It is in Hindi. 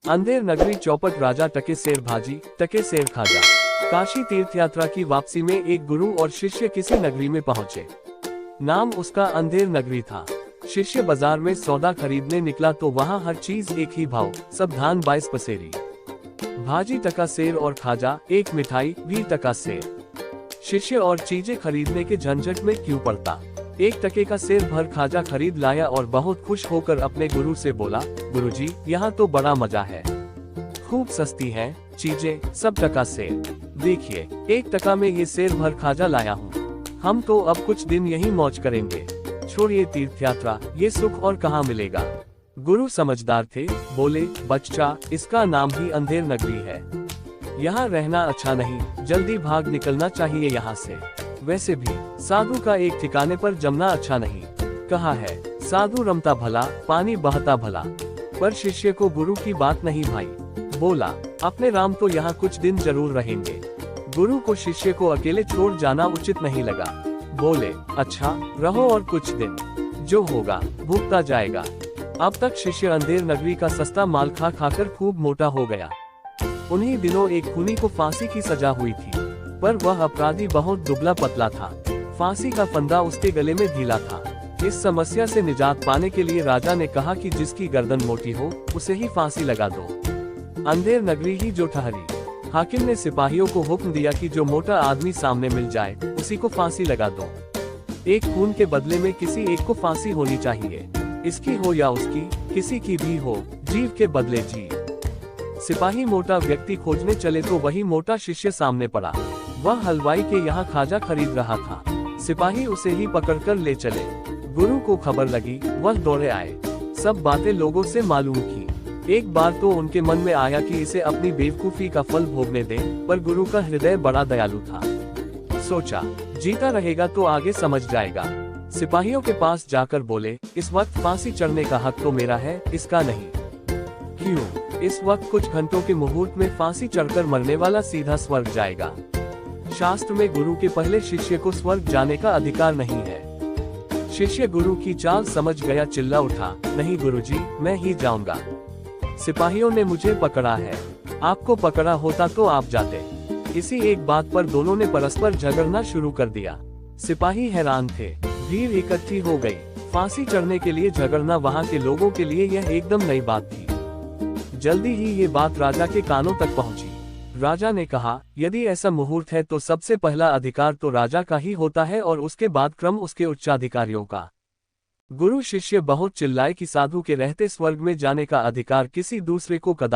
अंधेर नगरी चौपट राजा टके शेर भाजी टके शेर खाजा। काशी तीर्थ यात्रा की वापसी में एक गुरु और शिष्य किसी नगरी में पहुंचे। नाम उसका अंधेर नगरी था। शिष्य बाजार में सौदा खरीदने निकला तो वहां हर चीज एक ही भाव, सब धान 22 पसेरी। भाजी टका शेर और खाजा, एक मिठाई भी टका शेर। शिष्य और चीजें खरीदने के झंझट में क्यों पड़ता। 1 टके का शेर भर खाजा खरीद लाया और बहुत खुश होकर अपने गुरु से बोला, गुरुजी, यहाँ तो बड़ा मजा है, खूब सस्ती हैं चीजें, सब टका शेर। देखिए 1 टका में ये शेर भर खाजा लाया हूँ। हम तो अब कुछ दिन यही मौज करेंगे, छोड़िए तीर्थ यात्रा, ये सुख और कहाँ मिलेगा। गुरु समझदार थे, बोले, बच्चा, इसका नाम ही अंधेर नगरी है, यहाँ रहना अच्छा नहीं, जल्दी भाग निकलना चाहिए यहाँ से। वैसे भी साधु का एक ठिकाने पर जमना अच्छा नहीं, कहा है, साधु रमता भला, पानी बहता भला। पर शिष्य को गुरु की बात नहीं भाई, बोला, अपने राम तो यहाँ कुछ दिन जरूर रहेंगे। गुरु को शिष्य को अकेले छोड़ जाना उचित नहीं लगा। बोले, अच्छा रहो और कुछ दिन, जो होगा भुगता जाएगा। अब तक शिष्य अंधेर नगरी का सस्ता माल खा खाकर खूब मोटा हो गया। उन्हीं दिनों एक खूनी को फांसी की सजा हुई थी, पर वह अपराधी बहुत दुबला पतला था। फांसी का फंदा उसके गले में ढीला था। इस समस्या से निजात पाने के लिए राजा ने कहा कि जिसकी गर्दन मोटी हो उसे ही फांसी लगा दो। अंधेर नगरी ही जो ठहरी। हाकिम ने सिपाहियों को हुक्म दिया कि जो मोटा आदमी सामने मिल जाए उसी को फांसी लगा दो। एक खून के बदले में किसी एक को फांसी होनी चाहिए, इसकी हो या उसकी, किसी की भी हो, जीव के बदले जीव। सिपाही मोटा व्यक्ति खोजने चले तो वही मोटा शिष्य सामने पड़ा। वह हलवाई के यहाँ खाजा खरीद रहा था। सिपाही उसे ही पकड़कर ले चले। गुरु को खबर लगी, वह दौड़े आए, सब बातें लोगों से मालूम की। एक बार तो उनके मन में आया कि इसे अपनी बेवकूफी का फल भोगने दें, पर गुरु का हृदय बड़ा दयालु था। सोचा, जीता रहेगा तो आगे समझ जाएगा। सिपाहियों के पास जाकर बोले, इस वक्त फांसी चढ़ने का हक तो मेरा है, इसका नहीं। क्यों? इस वक्त कुछ घंटों के मुहूर्त में फांसी चढ़कर मरने वाला सीधा स्वर्ग जाएगा। शास्त्र में गुरु के पहले शिष्य को स्वर्ग जाने का अधिकार नहीं है। शिष्य गुरु की चाल समझ गया, चिल्ला उठा, नहीं गुरुजी, मैं ही जाऊंगा। सिपाहियों ने मुझे पकड़ा है, आपको पकड़ा होता तो आप जाते। इसी एक बात पर दोनों ने परस्पर झगड़ना शुरू कर दिया। सिपाही हैरान थे, भीड़ इकट्ठी हो गई। फांसी चढ़ने के लिए झगड़ना वहाँ के लोगों के लिए यह एकदम नई बात थी। जल्दी ही ये बात राजा के कानों तक पहुंची। राजा ने कहा, यदि ऐसा मुहूर्त है तो सबसे पहला अधिकार तो राजा का ही होता है और उसके बाद क्रम उसके उच्चाधिकारियों का। गुरु शिष्य बहुत चिल्लाए कि साधु के रहते स्वर्ग में जाने का अधिकार किसी दूसरे को कदापि